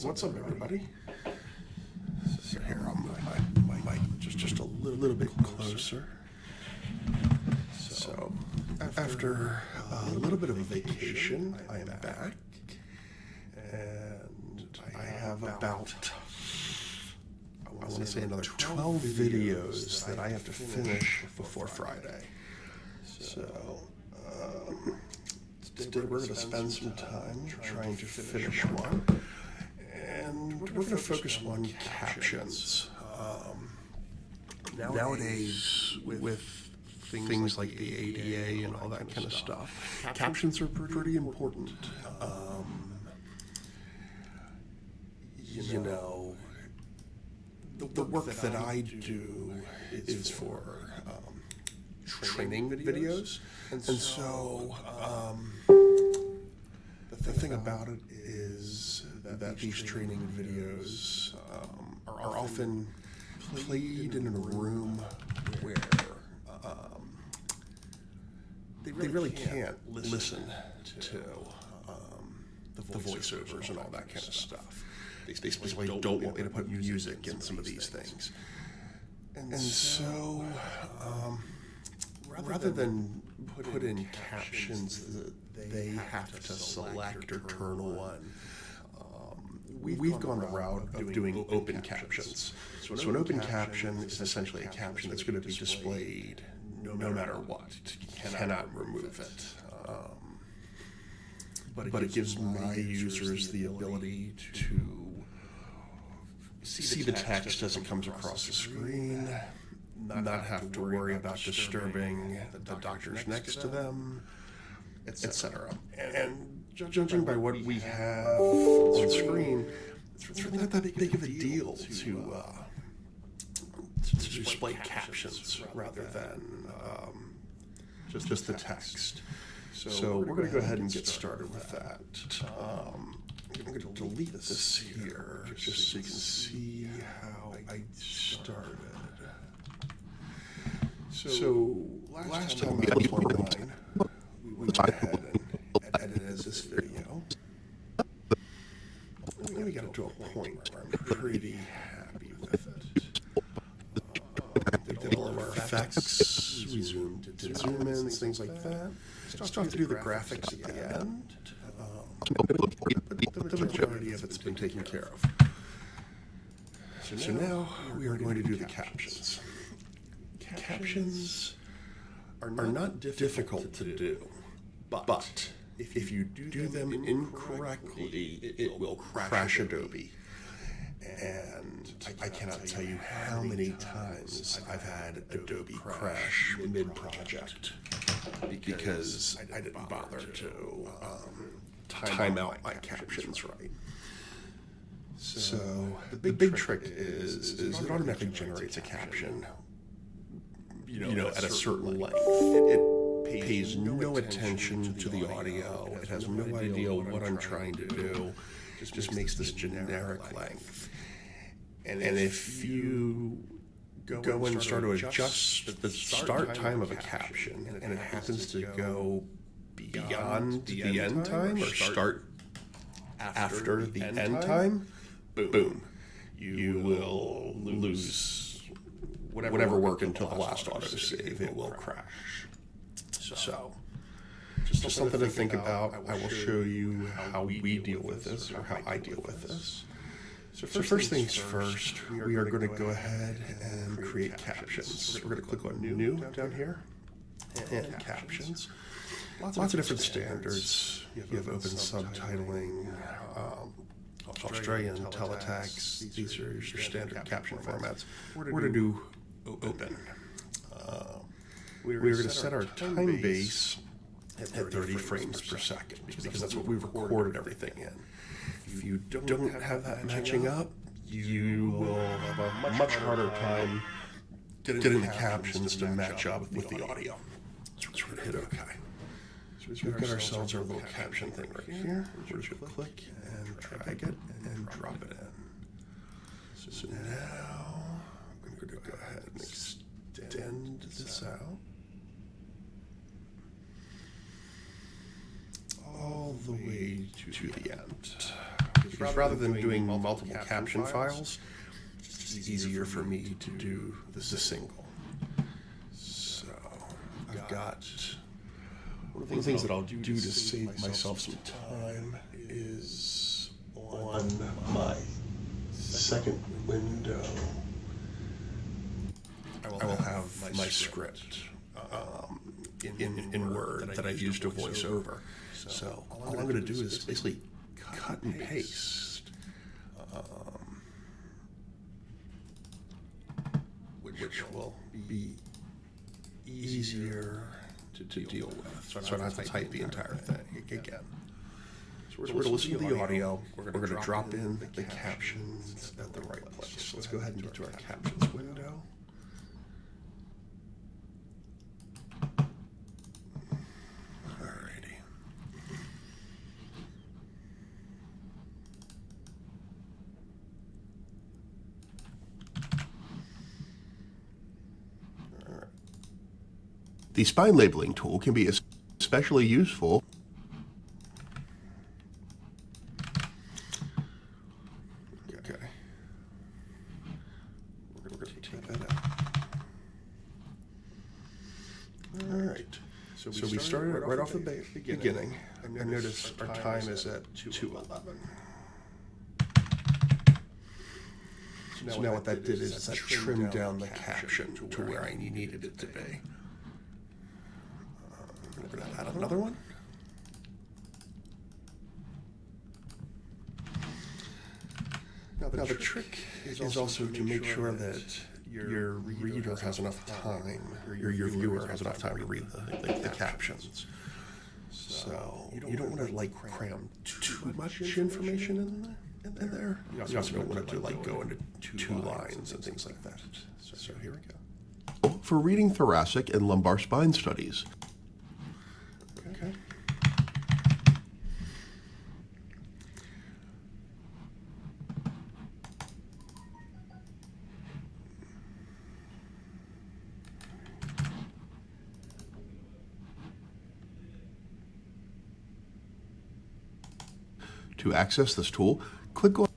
What's up, everybody? So here, I'll move my mic just a little bit closer. So, after a little bit of a vacation, I am back, and I have about, I want to say another 12 videos that I have to finish before Friday. So, today we're going to spend some time trying to finish one, and we're going to focus on captions. Nowadays, with things like the ADA and all that kind of stuff, captions are pretty important. You know, the work that I do is for training videos, and so the thing about it is that these training videos are often played in a room where they really can't listen to the voiceovers and all that kind of stuff. They specifically don't want me to put music in some of these things. And so, rather than put in captions that they have to select or turn on, we've gone the route of doing open captions. So an open caption is essentially a caption that's going to be displayed no matter what. You cannot remove it. But it gives my users the ability to see the text as it comes across the screen, not have to worry about disturbing the doctors next to them, etc. And judging by what we have on screen, it's really not that big of a deal to display captions rather than just the text. So we're going to go ahead and get started with that. I'm going to delete this here just so you can see how I started. So last time I was online, we went ahead and edited this video. We got it to a point where I'm pretty happy with it. We did all of our effects, we zoomed in, zoom ins, things like that. Still have to do the graphics at the end. But the majority of it's been taken care of. So now we are going to do the captions. Captions are not difficult to do, but if you do them incorrectly, it will crash Adobe. And I cannot tell you how many times I've had Adobe crash mid-project because I didn't bother to time out my captions right. So the big trick is it automatically generates a caption, at a certain length. It pays no attention to the audio. It has no idea what I'm trying to do. It just makes this generic length. And if you go and start to adjust the start time of a caption, and it happens to go beyond the end time or start after the end time, boom, you will lose whatever work until the last autosave. It will crash. So, just something to think about. I will show you how we deal with this, or how I deal with this. So first things first, we are going to go ahead and create captions. So we're going to click on New down here, and Captions. Lots of different standards. You have open subtitling, Australian teletext. These are your standard caption formats. We're going to do open. We're going to set our time base at 30 frames per second because that's what we recorded everything in. If you don't have that matching up, you will have a much harder time getting the captions to match up with the audio. So we're going to hit OK. So we've got ourselves our little caption thing right here. We're just going to click and drag it and drop it in. So now I'm going to go ahead and extend this out all the way to the end. because rather than doing multiple caption files, it's easier for me to do the single. So I've got one of the things that I'll do to save myself some time is on my second window, I will have my script in Word that I use to voice over. So all I'm going to do is basically cut and paste, which will be easier to deal with. So I don't have to type the entire thing again. So we're going to listen to the audio. We're going to drop in the captions at the right place. So let's go ahead and get to our captions window. Alrighty. The spine labeling tool can be especially useful. Okay. We're going to take that out. All right. So we started right off the beginning. And notice our time is at 2:11. So now what that did is that trimmed down the caption to where I needed it to be. We're going to add another one. Now the trick is also to make sure that your reader has enough time, or your viewer has enough time to read the captions. So you don't want to like cram too much information in there. You also don't want it to like go into two lines and things like that. So here we go. For reading thoracic and lumbar spine studies. Okay. To access this tool, click on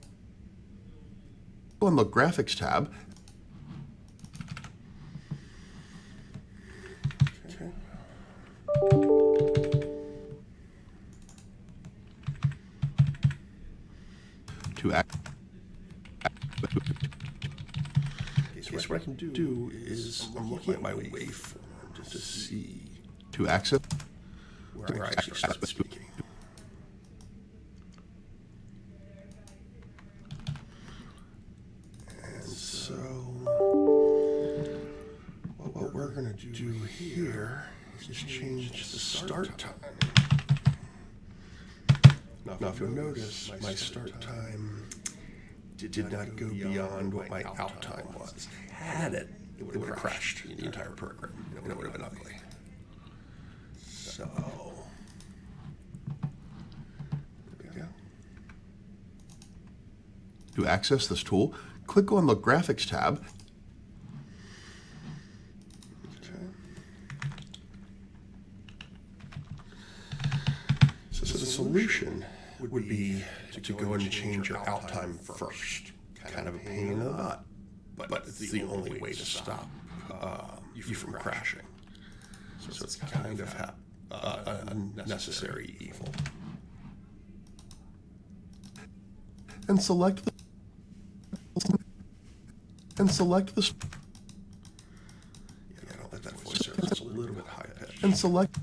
the Graphics tab. Okay. So what I can do is I'm looking at my waveform just to see To access where I actually start speaking. And so what we're going to do here is change the start time. Now if you'll notice, my start time did not go beyond what my out time was. Had it would have crashed the entire program, and it would have been ugly. So, there we go. To access this tool, click on the Graphics tab. Okay. So the solution would be to go and change your out time first. Kind of a pain in the butt, but it's the only way to stop you from crashing. So it's kind of a necessary evil. And select the Yeah, I don't like that voiceover. It's a little bit high pitched. and select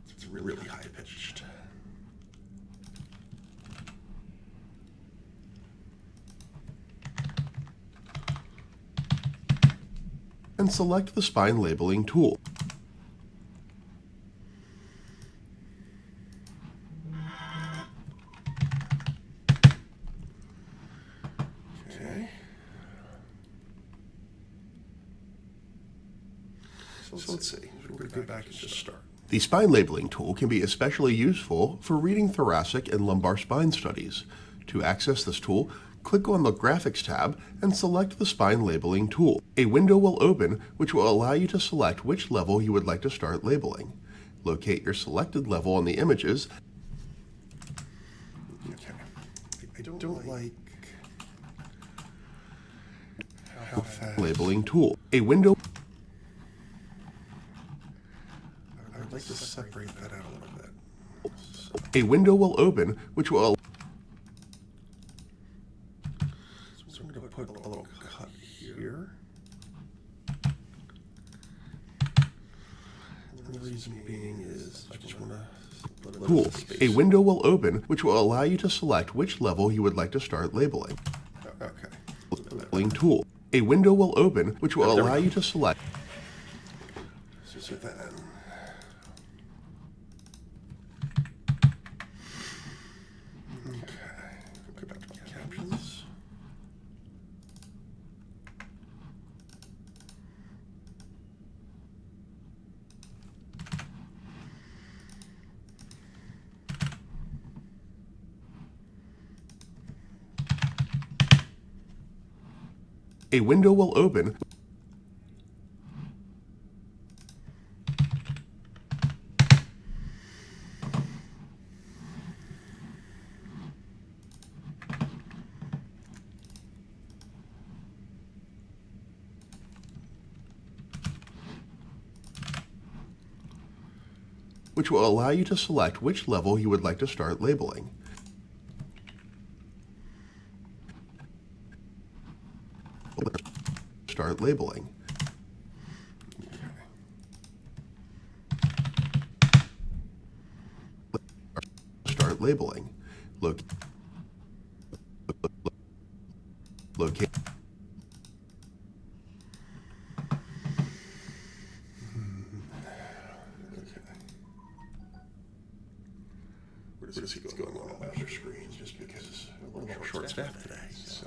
It's really high pitched. and select the spine labeling tool. Okay. So let's see. We're going to go back and just start. The spine labeling tool can be especially useful for reading thoracic and lumbar spine studies. To access this tool, click on the Graphics tab and select the spine labeling tool. A window will open which will allow you to select which level you would like to start labeling. Locate your selected level on the images. Okay. I don't like how fast. Labeling tool. A window. I would like to separate that out a little bit. A window will open, which will. So I'm going to put a little cut here. And the reason being is I just want to put a Tool. little space. A window will open, which will allow you to select which level you would like to start labeling. Okay. Labeling tool. A window will open, which will allow you to select. So then. Okay. Go back to my captions. A window will open. Which will allow you to select which level you would like to start labeling. Start labeling. Start labeling. Locate. We're just going on other screens just because we're a little short-staffed today. So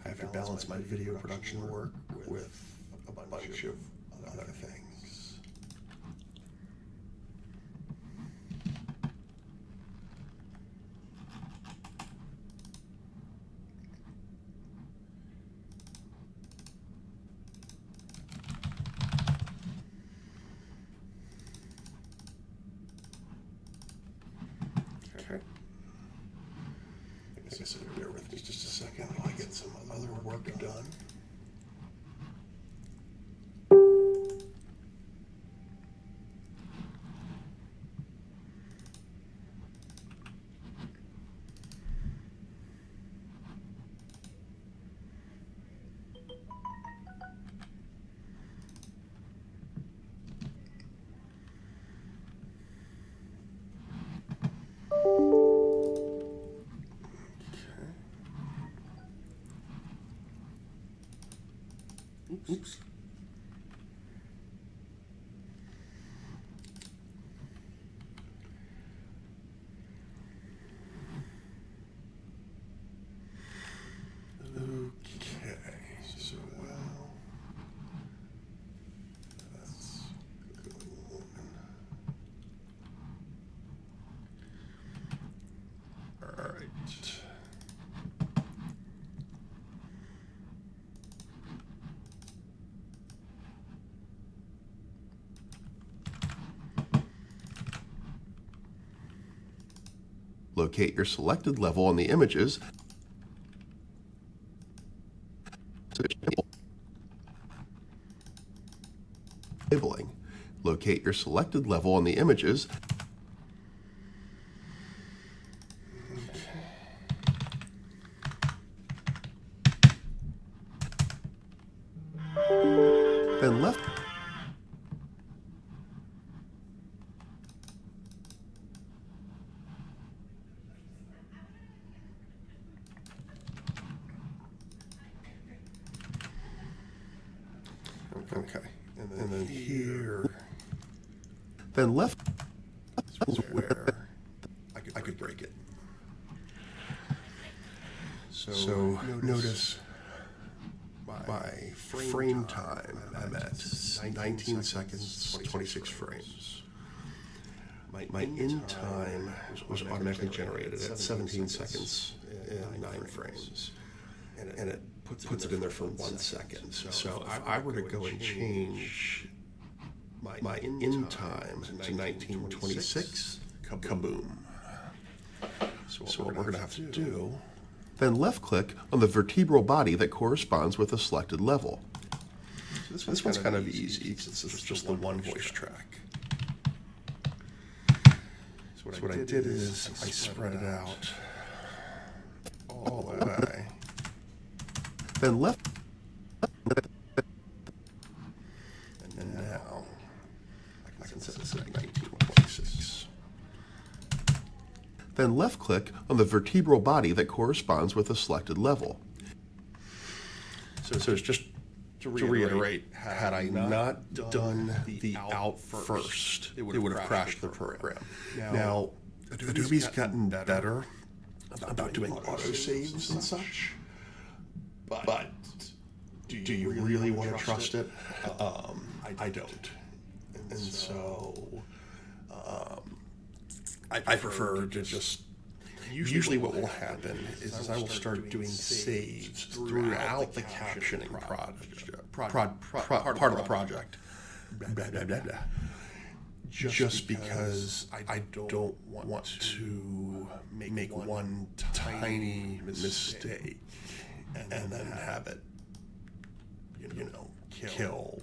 I have to balance my video production work with a bunch of other things. Okay. I guess bear with me just a second while I get some other work done. Oops. Okay, so that's good one. All right. Locate your selected level on the images. Labeling. Locate your selected level on the images. Then left. Okay, and then here Then left. is where I could break it. So notice my frame time, I'm at 19 seconds, 26 frames. My in time was automatically generated at 17 seconds and 9 frames. And it puts it in there for 1 second. So if I were to go and change my in time to 1926, kaboom. So what we're going to have to do... Then left-click on the vertebral body that corresponds with the selected level. So this one's kind of easy because it's just the one voice track. So what I did is I spread it out all the way. Then left. And now I can set this at 1926. Then left-click on the vertebral body that corresponds with the selected level. So it's just to reiterate, had I not done the out first, it would have crashed the program. Now, Adobe's gotten better about doing autosaves and such, but do you really want to trust it? I don't. And so I prefer to just... Usually what will happen is I will start doing saves throughout the captioning part of the project. Blah, blah, blah, blah. Just because I don't want to make one tiny mistake and then have it, kill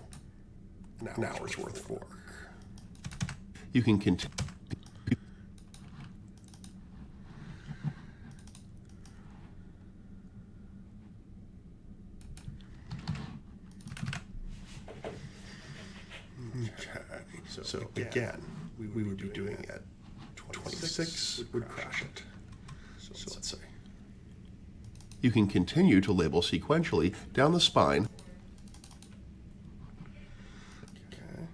an hour's worth of work. You can continue. So again, we would be doing it at 26 would crash it. So let's say. You can continue to label sequentially down the spine. Okay.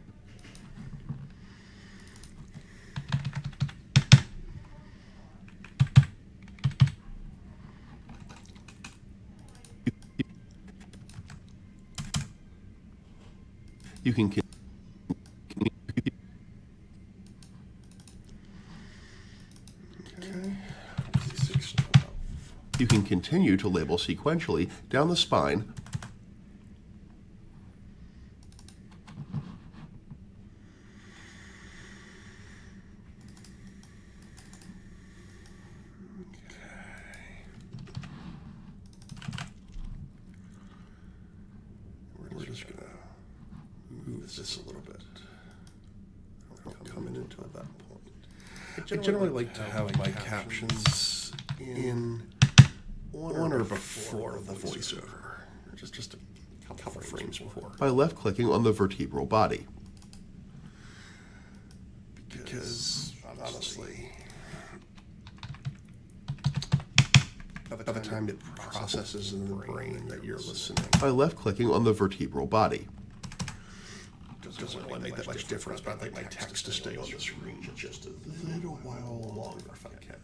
You can You can continue to label sequentially down the spine. We're just going to move this a little bit. We're coming into that point. I generally like to have my captions in on or before the voiceover, just a couple frames before. By left-clicking on the vertebral body. Because honestly, by the time it processes in the brain that you're listening, By left-clicking on the vertebral body. it doesn't really make that much difference, but I'd like my text to stay on the screen just a little while longer if I can.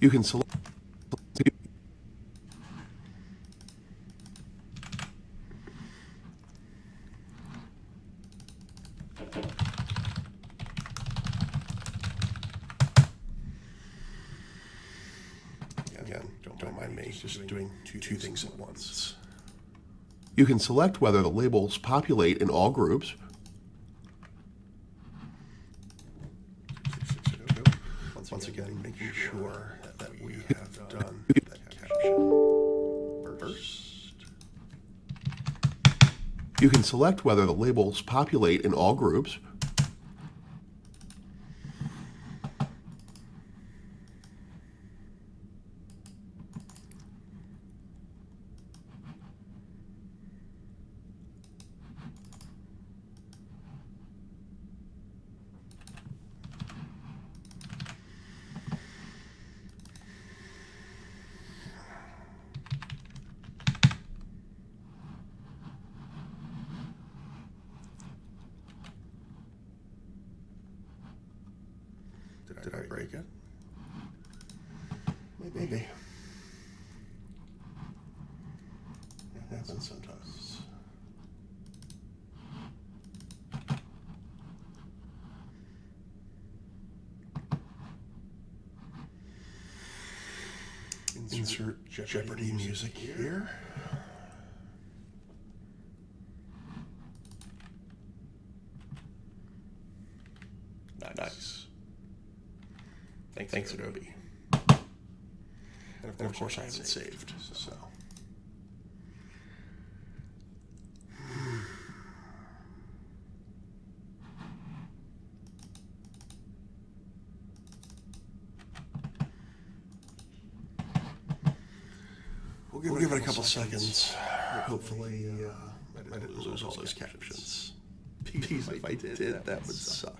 You can select. Again, don't mind me just doing two things at once. You can select whether the labels populate in all groups. Once again, making sure that we have done that caption first. You can select whether the labels populate in all groups. Did I break it? Maybe. It happens sometimes. insert Jeopardy music here. Nice. Thanks, Adobe. And of course I have it saved, so. We'll give it a couple seconds. Hopefully, I didn't lose all those captions. Because if I did, that would suck.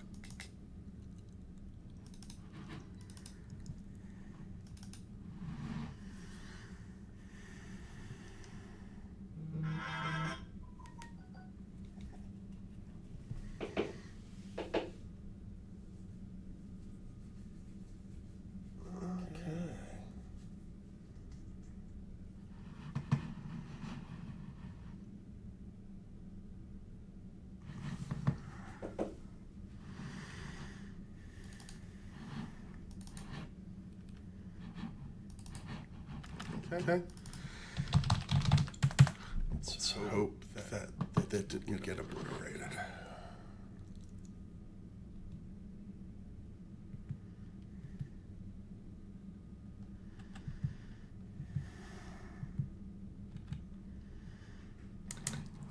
Okay. Let's hope that didn't get obliterated.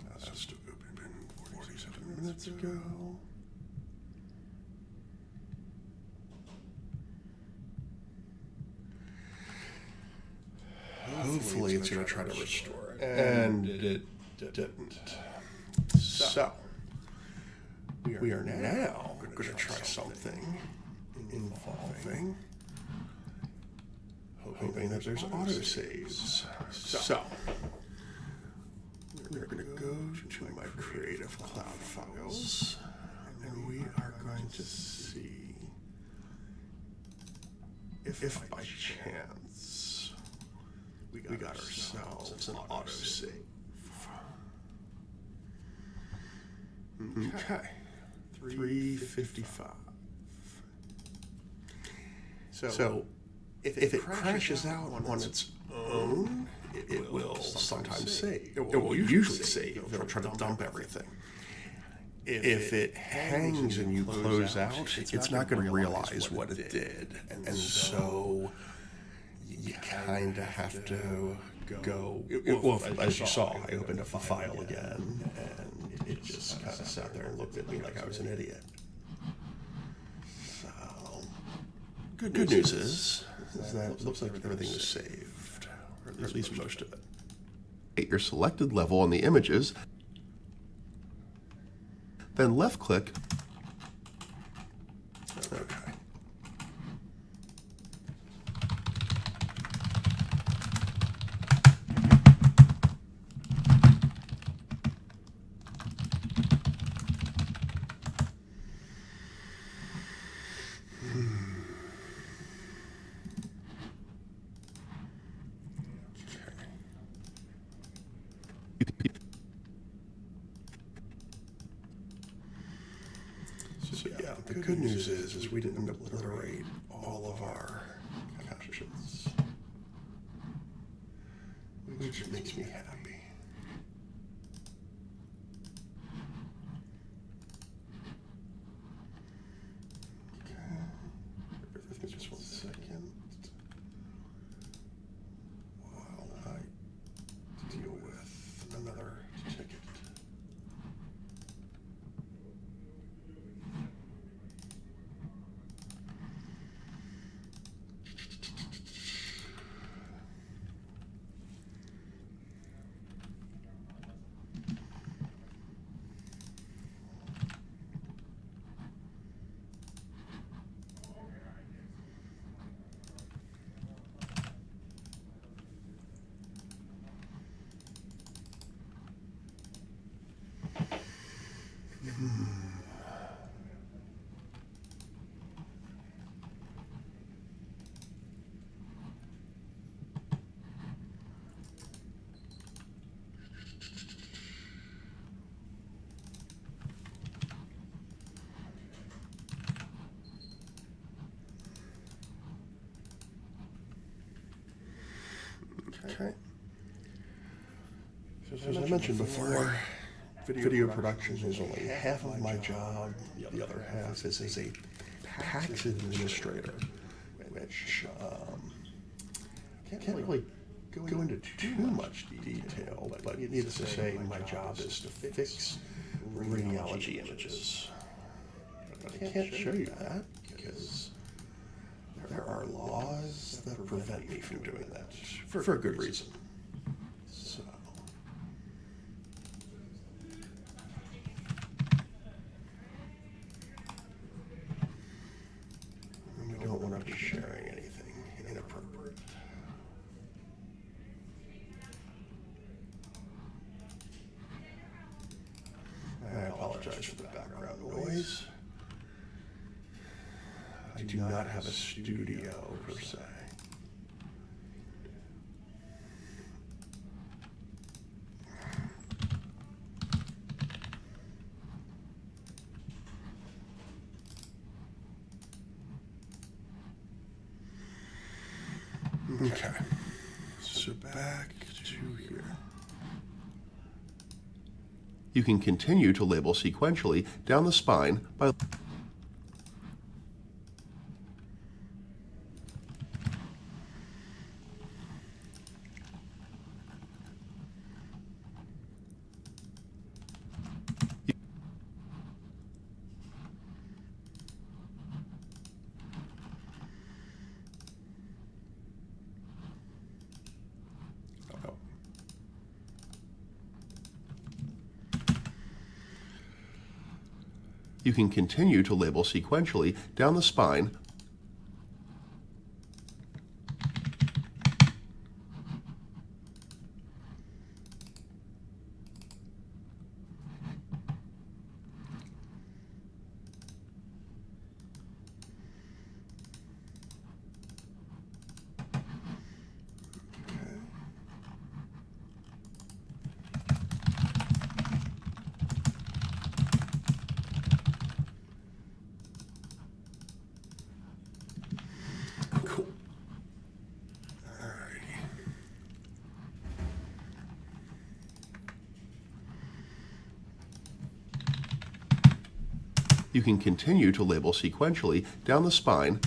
That's just open 47 minutes ago. Hopefully it's going to try to restore it. And it didn't. So, we are now going to try something involving hoping that there's autosaves. So, we're going to go to my Creative Cloud files, and we are going to see if by chance we got ourselves an autosave. Okay, 355. So if it crashes out on its own, it will sometimes save. It will usually save. It'll try to dump everything. If it hangs and you close out, it's not going to realize what it did. And so you kind of have to go. Well, as you saw, I opened up the file again, and it just kind of sat there and looked at me like I was an idiot. So, good news is that it looks like everything is saved, or at least most of it. Hit your selected level on the images, then left-click. Okay. So yeah, the good news is we didn't obliterate all of our captions, which makes me happy. Okay, just 1 second while I deal with another ticket. Okay. So as I mentioned before, video production is only half of my job. The other half is as a PAX administrator, which can't really go into too much detail, but needless to say, my job is to fix radiology images. But I can't show you that because there are laws that prevent me from doing that for a good reason. So we don't want to be sharing anything inappropriate. I apologize for the background noise. I do not have a studio per se. Okay, so back to here. You can continue to label sequentially down the spine by You can continue to label sequentially down the spine Cool. Alrighty. You can continue to label sequentially down the spine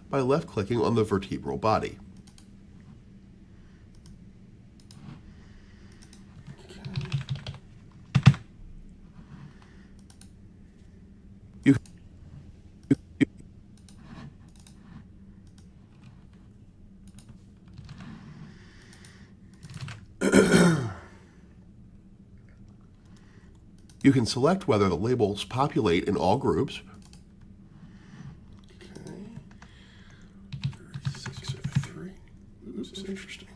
by left-clicking on the vertebral body. You can select whether the labels populate in all groups. Okay. 3603. Oops, interesting.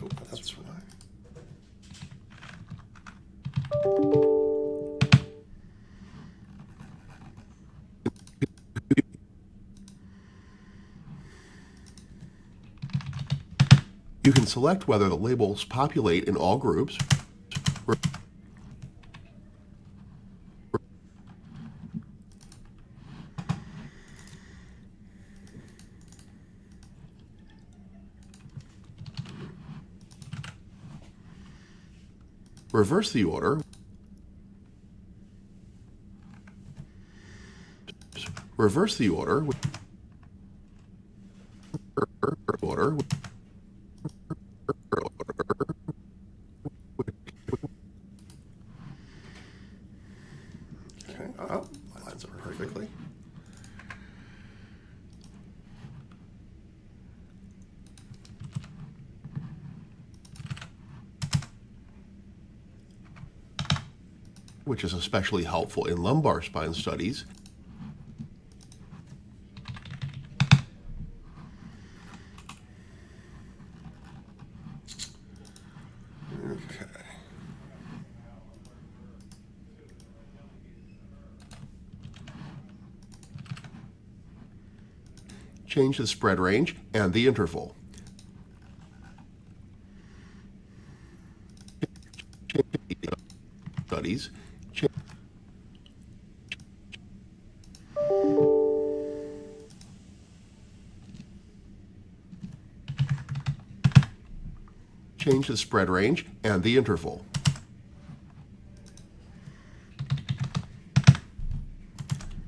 Oh, that's why. You can select whether the labels populate in all groups. Reverse the order. Reverse the order. Order. Okay. Oh, lines up perfectly. Which is especially helpful in lumbar spine studies. Okay. Change the spread range and the interval. Studies. change the spread range and the interval.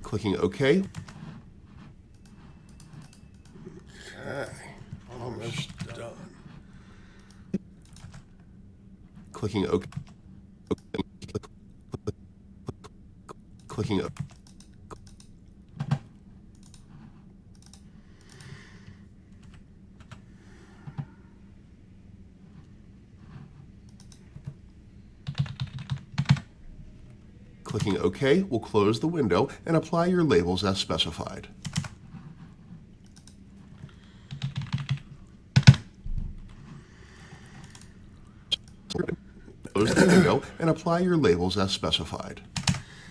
Clicking OK. Okay, almost done. Clicking OK. Clicking OK. Clicking OK will close the window and apply your labels as specified. Close the window and apply your labels as specified.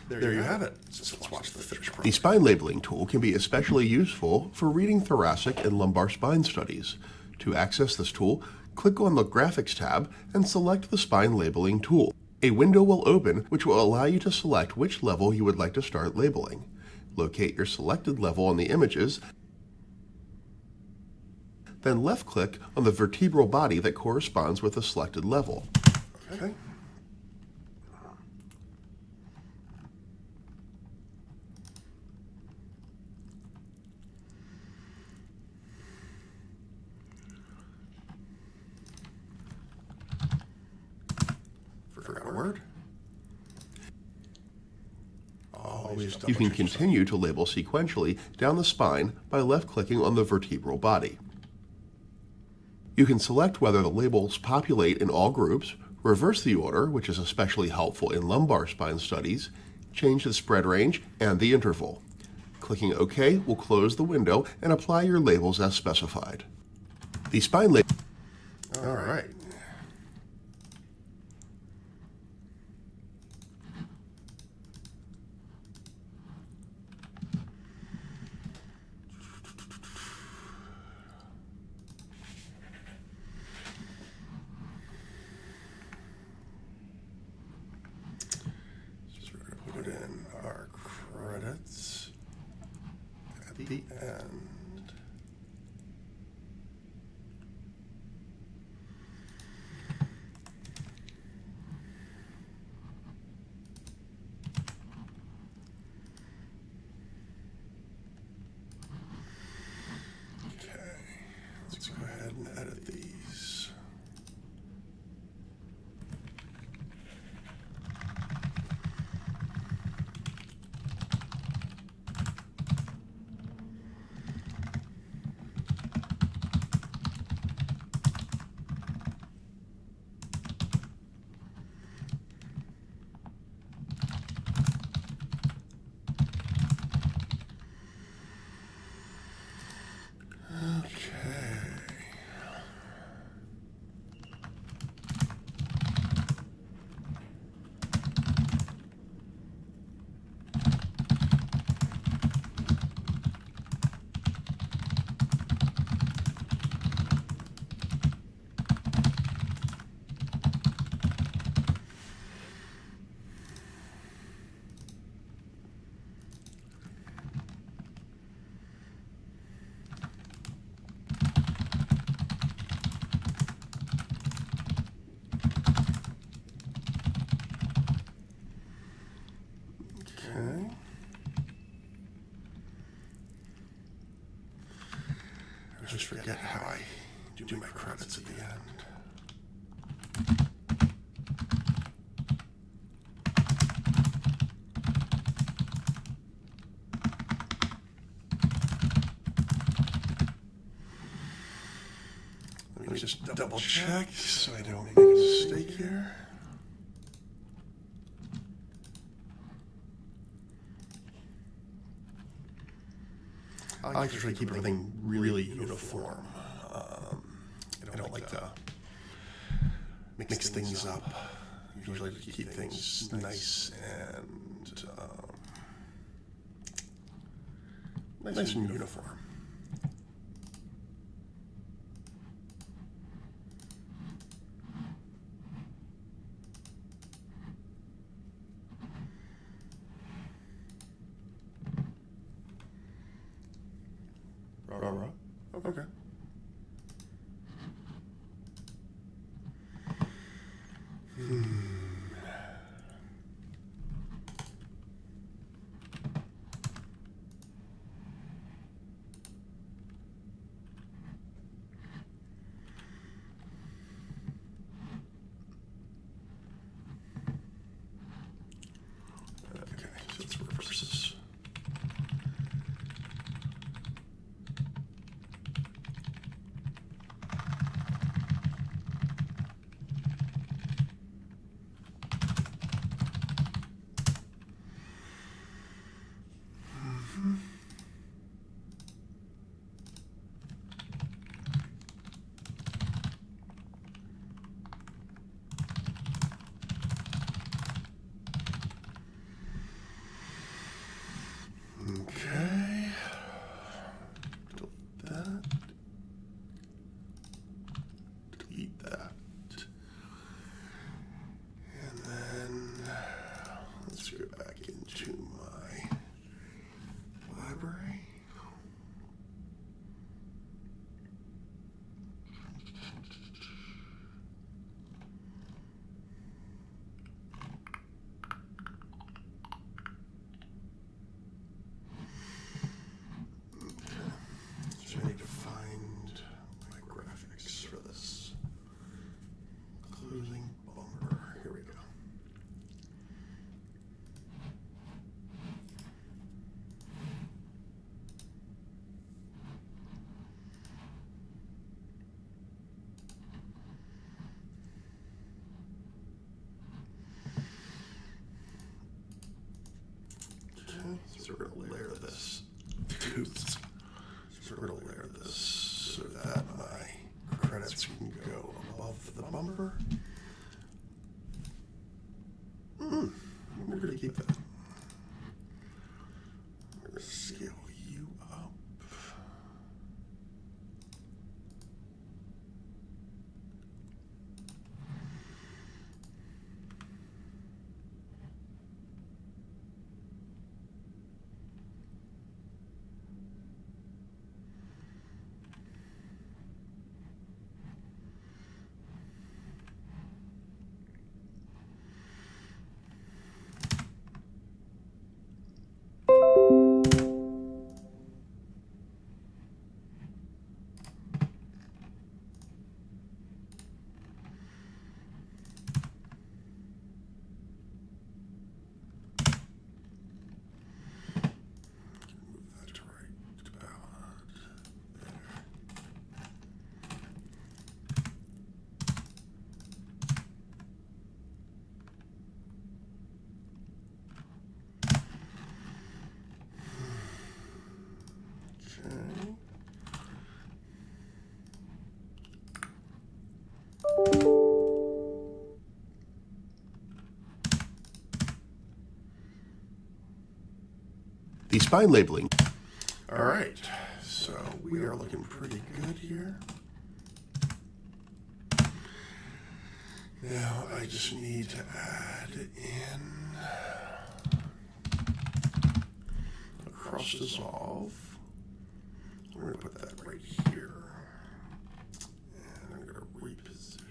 There you have it. Let's watch the finished The product. spine labeling tool can be especially useful for reading thoracic and lumbar spine studies. To access this tool, click on the Graphics tab and select the spine labeling tool. A window will open which will allow you to select which level you would like to start labeling. Locate your selected level on the images, then left-click on the vertebral body that corresponds with the selected level. Okay. Forgot a word. Always You can double check yourself. continue to label sequentially down the spine by left-clicking on the vertebral body. You can select whether the labels populate in all groups, reverse the order, which is especially helpful in lumbar spine studies, change the spread range and the interval. Clicking OK will close the window and apply your labels as specified. The spine label. All right. So we're going to put in our credits at the end. Okay, let's go ahead and edit these. Okay. Okay. I just forget how I do my credits at the end. Let me just double check so I don't make a mistake here. I like to try to keep everything really uniform. I don't like to mix things up. Usually to keep things nice and nice and uniform. Okay. So we're going to layer this. Oops. So we're going to layer this so that my credits can go above the bumper. We're going to keep that. We're going to scale you up. The spine labeling. All right, so we are looking pretty good here. Now I just need to add in a cross dissolve. We're going to put that right here. And I'm going to reposition.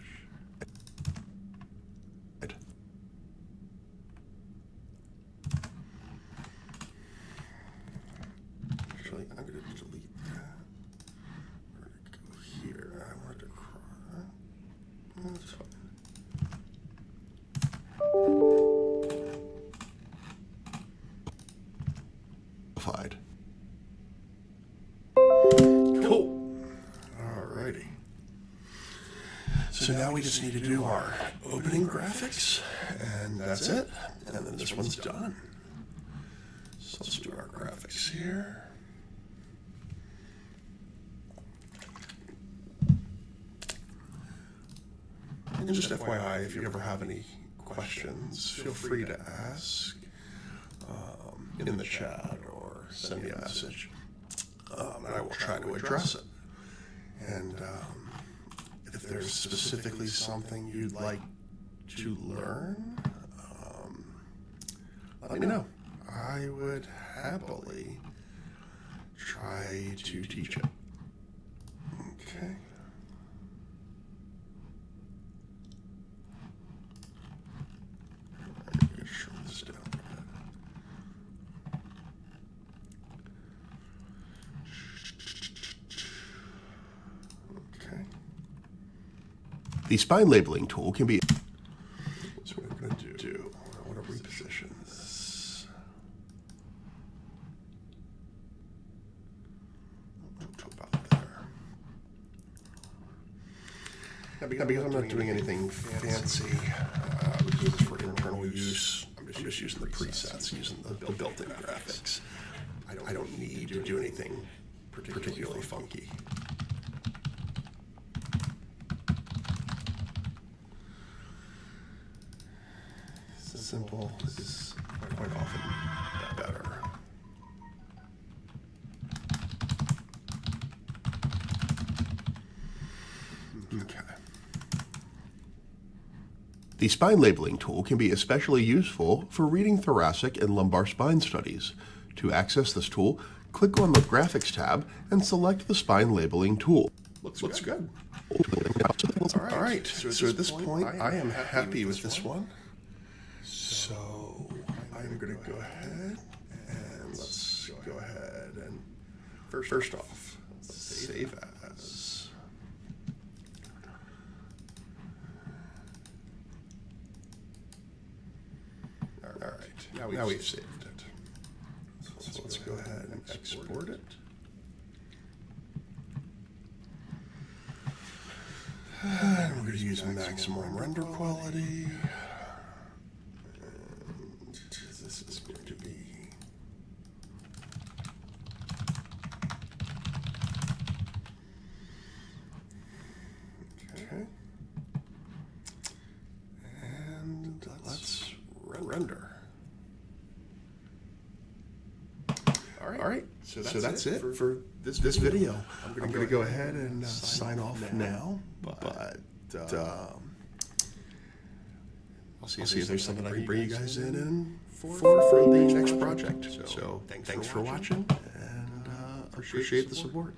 Actually, I'm going to delete that. We're going to go here. I want it to cross. That's fine. Cool. Alrighty. So now we just need to do our opening graphics, and that's it. And then this one's done. So let's do our graphics here. And just FYI, if you ever have any questions, feel free to ask in the chat or send me a message. And I will try to address it. And if there's specifically something you'd like to learn, let me know. I would happily try to teach it. Okay. I'm going to shrink this down a bit. The spine labeling tool can be. So what I'm going to do, I want to reposition this. About there. Now, because I'm not doing anything fancy, because it's for internal use, I'm just using the presets, using the built-in graphics. I don't need to do anything particularly funky. Simple is quite often better. Okay. The spine labeling tool can be especially useful for reading thoracic and lumbar spine studies. To access this tool, click on the Graphics tab and select the spine labeling tool. Looks good. All right. So at this point, I am happy with this one. So I'm going to go ahead and let's go ahead and first off, let's save as. All right. Now we've saved it. So let's go ahead and export it. And we're going to use maximum render quality. And this is going to be render. All right. So that's it for this video. I'm going to go ahead and sign off now. But I'll see if there's something I can bring you guys in for the next project. So thanks for watching, and appreciate the support.